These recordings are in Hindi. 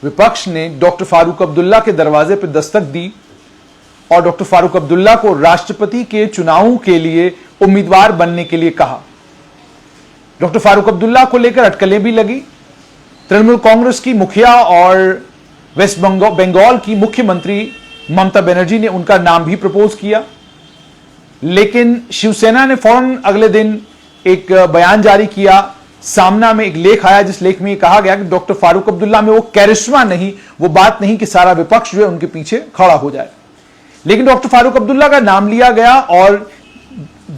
विपक्ष ने डॉक्टर फारूक अब्दुल्ला के दरवाजे पर दस्तक दी और डॉक्टर फारूक अब्दुल्ला को राष्ट्रपति के चुनावों के लिए उम्मीदवार बनने के लिए कहा। डॉक्टर फारूक अब्दुल्ला को लेकर अटकलें भी लगी। तृणमूल कांग्रेस की मुखिया और वेस्ट बंगाल की मुख्यमंत्री ममता बनर्जी ने उनका नाम भी प्रपोज किया, लेकिन शिवसेना ने फौरन अगले दिन एक बयान जारी किया। सामना में एक लेख आया जिस लेख में कहा गया कि डॉक्टर फारूक अब्दुल्ला में वो कैरिश्मा नहीं, वो बात नहीं कि सारा विपक्ष जो है उनके पीछे खड़ा हो जाए। लेकिन डॉक्टर फारूक अब्दुल्ला का नाम लिया गया और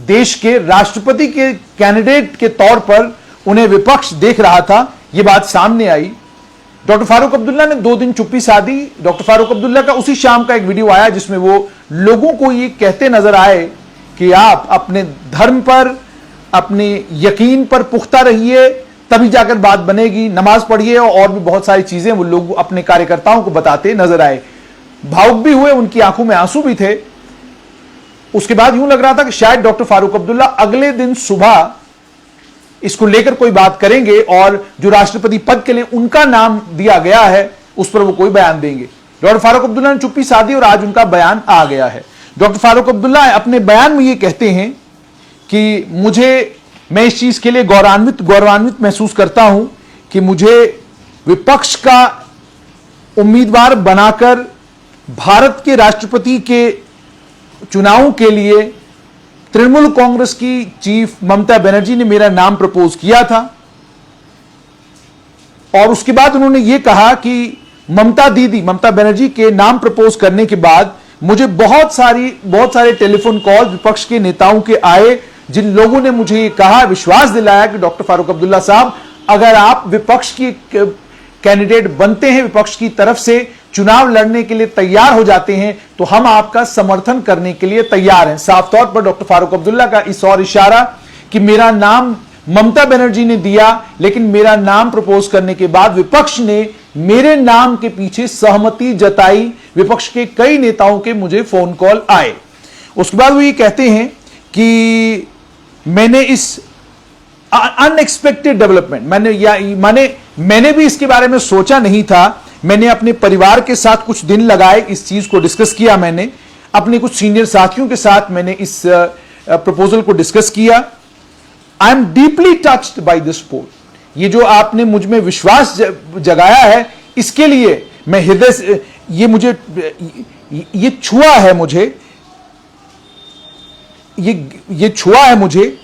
देश के राष्ट्रपति के कैंडिडेट के तौर पर उन्हें विपक्ष देख रहा था, यह बात सामने आई। डॉक्टर फारूक अब्दुल्ला ने 2 दिन चुप्पी साधी। डॉक्टर फारूक अब्दुल्ला का उसी शाम का एक वीडियो आया जिसमें वो लोगों को ये कहते नजर आए कि आप अपने धर्म पर, अपने यकीन पर पुख्ता रहिए, तभी जाकर बात बनेगी, नमाज पढ़िए और भी बहुत सारी चीजें वो लोग अपने कार्यकर्ताओं को बताते नजर आए। भावुक भी हुए, उनकी आंखों में आंसू भी थे। उसके बाद यूं लग रहा था कि शायद डॉक्टर फारूक अब्दुल्ला अगले दिन सुबह इसको लेकर कोई बात करेंगे और जो राष्ट्रपति पद के लिए उनका नाम दिया गया है उस पर वो कोई बयान देंगे। डॉक्टर फारूक अब्दुल्ला ने चुप्पी साधी और आज उनका बयान आ गया है। डॉक्टर फारूक अब्दुल्ला अपने बयान में ये कहते हैं कि मैं इस चीज के लिए गौरवान्वित महसूस करता हूं कि मुझे विपक्ष का उम्मीदवार बनाकर भारत के राष्ट्रपति के चुनावों के लिए तृणमूल कांग्रेस की चीफ ममता बनर्जी ने मेरा नाम प्रपोज किया था। और उसके बाद उन्होंने यह कहा कि ममता बनर्जी के नाम प्रपोज करने के बाद मुझे बहुत सारे टेलीफोन कॉल विपक्ष के नेताओं के आए, जिन लोगों ने मुझे ये कहा, विश्वास दिलाया कि डॉक्टर फारूक अब्दुल्ला साहब, अगर आप विपक्ष की कैंडिडेट बनते हैं, विपक्ष की तरफ से चुनाव लड़ने के लिए तैयार हो जाते हैं, तो हम आपका समर्थन करने के लिए तैयार हैं। साफ तौर पर डॉक्टर फारूक अब्दुल्ला का इस और इशारा कि मेरा नाम ममता बनर्जी ने दिया, लेकिन मेरा नाम प्रपोज करने के बाद विपक्ष ने मेरे नाम के पीछे सहमति जताई। विपक्ष के कई नेताओं के मुझे फोन कॉल आए। उसके बाद वो ये कहते हैं कि मैंने इस अनएक्सपेक्टेड डेवलपमेंट मैंने भी इसके बारे में सोचा नहीं था। मैंने अपने परिवार के साथ कुछ दिन लगाए, इस चीज को डिस्कस किया। मैंने अपने कुछ सीनियर साथियों के साथ मैंने इस प्रपोजल को डिस्कस किया। I am deeply touched by this poll. ये जो आपने मुझ में विश्वास जगाया है, इसके लिए मैं हृदय से ये छुआ है मुझे, ये छुआ है मुझे।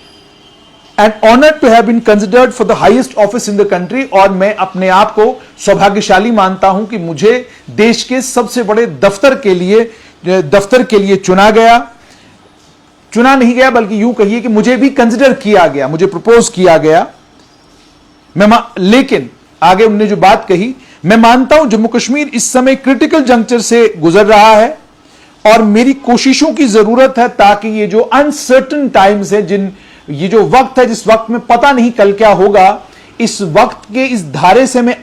And honoured to have been considered for the highest office in the country. और मैं अपने आप को सौभाग्यशाली मानता हूं कि मुझे देश के सबसे बड़े दफ्तर के लिए चुना नहीं गया, बल्कि यूं कहिए कि मुझे भी कंसिडर किया गया, मुझे प्रपोज किया गया। लेकिन आगे उन्होंने जो बात कही, मैं मानता हूं जम्मू कश्मीर इस समय क्रिटिकल जंक्चर से गुजर रहा है और मेरी कोशिशों की जरूरत है ताकि ये जो अनसर्टन टाइम्स है, ये जो वक्त है जिस वक्त में पता नहीं कल क्या होगा, इस वक्त के इस धारे से मैं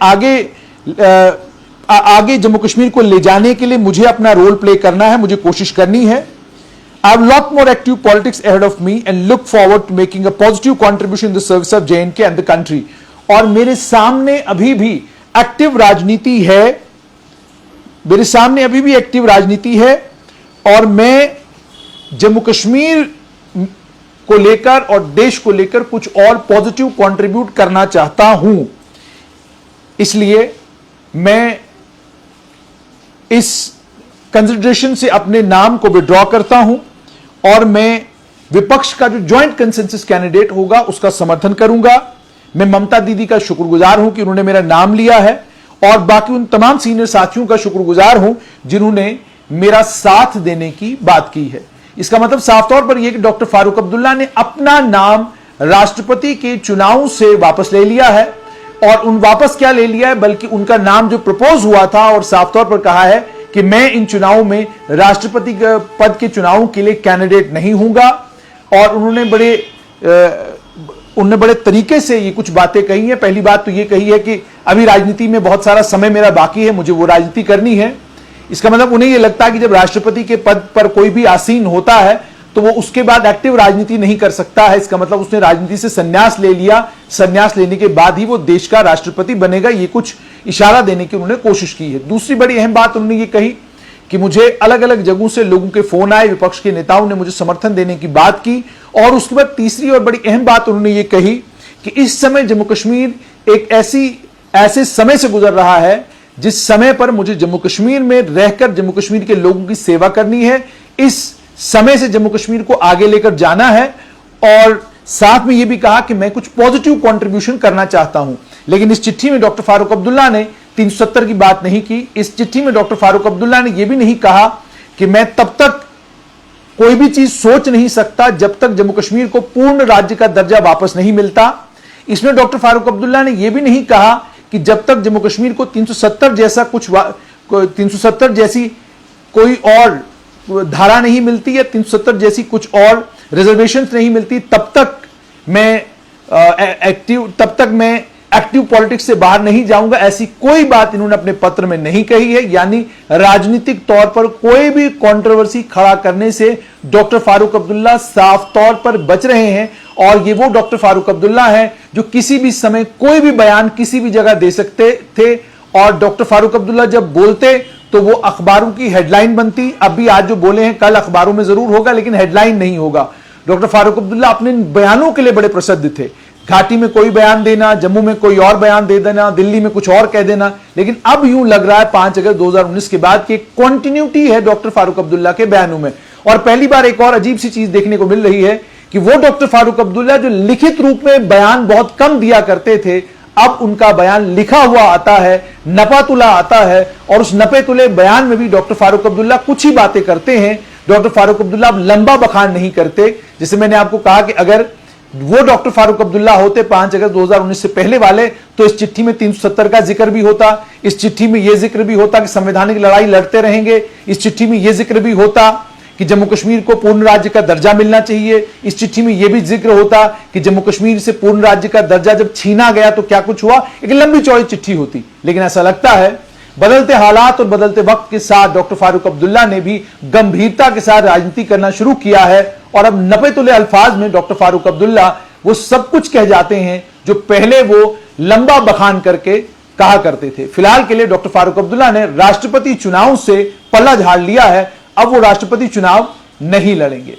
आगे जम्मू कश्मीर को ले जाने के लिए मुझे अपना रोल प्ले करना है, मुझे कोशिश करनी है। I have a lot more active politics ahead of me and look forward to making a positive contribution in the service of J&K and the country. और मेरे सामने अभी भी एक्टिव राजनीति है, और मैं जम्मू कश्मीर को लेकर और देश को लेकर कुछ और पॉजिटिव कंट्रीब्यूट करना चाहता हूं। इसलिए मैं इस कंसिडरेशन से अपने नाम को विड्रॉ करता हूं और मैं विपक्ष का जो ज्वाइंट कंसेंसस कैंडिडेट होगा उसका समर्थन करूंगा। मैं ममता दीदी का शुक्रगुजार हूं कि उन्होंने मेरा नाम लिया है, और बाकी उन तमाम सीनियर साथियों का शुक्रगुजार हूं जिन्होंने मेरा साथ देने की बात की है। इसका मतलब साफ तौर पर यह कि डॉक्टर फारूक अब्दुल्ला ने अपना नाम राष्ट्रपति के चुनाव से वापस ले लिया है, और वापस क्या ले लिया है, बल्कि उनका नाम जो प्रपोज हुआ था और साफ तौर पर कहा है कि मैं इन चुनावों में राष्ट्रपति पद के चुनावों के लिए कैंडिडेट नहीं हूंगा। और उन्होंने बड़े तरीके से ये कुछ बातें कही हैं। पहली बात तो ये कही है कि अभी राजनीति में बहुत सारा समय मेरा बाकी है, मुझे वो राजनीति करनी है। इसका मतलब उन्हें यह लगता है कि जब राष्ट्रपति के पद पर कोई भी आसीन होता है तो वो उसके बाद एक्टिव राजनीति नहीं कर सकता है। इसका मतलब उसने राजनीति से संन्यास ले लिया, संन्यास लेने के बाद ही वो देश का राष्ट्रपति बनेगा। ये कुछ इशारा देने की उन्होंने कोशिश की है। दूसरी बड़ी अहम बात उन्होंने ये कही कि मुझे अलग अलग जगहों से लोगों के फोन आए, विपक्ष के नेताओं ने मुझे समर्थन देने की बात की, और उसके बाद तीसरी और बड़ी अहम बात उन्होंने ये कही कि इस समय जम्मू कश्मीर एक ऐसे समय से गुजर रहा है जिस समय पर मुझे जम्मू कश्मीर में रहकर जम्मू कश्मीर के लोगों की सेवा करनी है। इस समय से जम्मू कश्मीर को आगे लेकर जाना है, और साथ में यह भी कहा कि मैं कुछ पॉजिटिव कंट्रीब्यूशन करना चाहता हूं। लेकिन इस चिट्ठी में डॉक्टर फारूक अब्दुल्ला ने 370 की बात नहीं की। इस चिट्ठी में डॉक्टर फारूक अब्दुल्ला ने यह भी नहीं कहा कि मैं तब तक कोई भी चीज सोच नहीं सकता जब तक जम्मू कश्मीर को पूर्ण राज्य का दर्जा वापस नहीं मिलता। इसमें डॉक्टर फारूक अब्दुल्ला ने यह भी नहीं कहा कि जब तक जम्मू कश्मीर को 370 जैसी कोई और धारा नहीं मिलती या 370 जैसी कुछ और रिजर्वेशंस नहीं मिलती, तब तक मैं एक्टिव पॉलिटिक्स से बाहर नहीं जाऊंगा। ऐसी कोई बात इन्होंने अपने पत्र में नहीं कही है। यानी राजनीतिक तौर पर कोई भी कंट्रोवर्सी खड़ा करने से डॉक्टर फारूक अब्दुल्ला साफ तौर पर बच रहे हैं, और ये वो डॉक्टर फारूक अब्दुल्ला हैं जो किसी भी समय कोई भी बयान किसी भी जगह दे सकते थे। और डॉक्टर फारूक अब्दुल्ला जब बोलते तो वो अखबारों की हेडलाइन बनती। अभी आज जो बोले हैं कल अखबारों में जरूर होगा, लेकिन हेडलाइन नहीं होगा। डॉक्टर फारूक अब्दुल्ला अपने बयानों के लिए बड़े प्रसिद्ध थे। घाटी में कोई बयान देना, जम्मू में कोई और बयान दे देना, दिल्ली में कुछ और कह देना। लेकिन अब यूं लग रहा है 5 अगस्त 2019 के बाद की कंटिन्यूटी है डॉक्टर फारूक अब्दुल्ला के बयानों में। और पहली बार एक और अजीब सी चीज देखने को मिल रही है कि वो डॉक्टर फारूक अब्दुल्ला जो लिखित रूप में बयान बहुत कम दिया करते थे, अब उनका बयान लिखा हुआ आता है, नपा तुला आता है, और उस नपे तुले बयान में भी डॉक्टर फारूक अब्दुल्ला कुछ ही बातें करते हैं। डॉक्टर फारूक अब्दुल्ला अब लंबा बखान नहीं करते। जैसे मैंने आपको कहा कि अगर वो डॉक्टर फारूक अब्दुल्ला होते 5 अगस्त 2019 से पहले वाले, तो इस चिट्ठी में 370 का जिक्र भी होता, इस चिट्ठी में यह जिक्र भी होता कि संवैधानिक लड़ाई लड़ते रहेंगे, इस चिट्ठी में यह जिक्र भी होता कि जम्मू कश्मीर को पूर्ण राज्य का दर्जा मिलना चाहिए, इस चिट्ठी में यह भी जिक्र होता कि जम्मू कश्मीर से पूर्ण राज्य का दर्जा जब छीना गया तो क्या कुछ हुआ। एक लंबी चौड़ी चिट्ठी होती। लेकिन ऐसा लगता है बदलते हालात और बदलते वक्त के साथ डॉक्टर फारूक अब्दुल्ला ने भी गंभीरता के साथ राजनीति करना शुरू किया है, और अब नपे तुले अल्फाज में डॉक्टर फारूक अब्दुल्ला वो सब कुछ कह जाते हैं जो पहले वो लंबा बखान करके कहा करते थे। फिलहाल के लिए डॉक्टर फारूक अब्दुल्ला ने राष्ट्रपति चुनाव से पल्ला झाड़ लिया है। अब वो राष्ट्रपति चुनाव नहीं लड़ेंगे।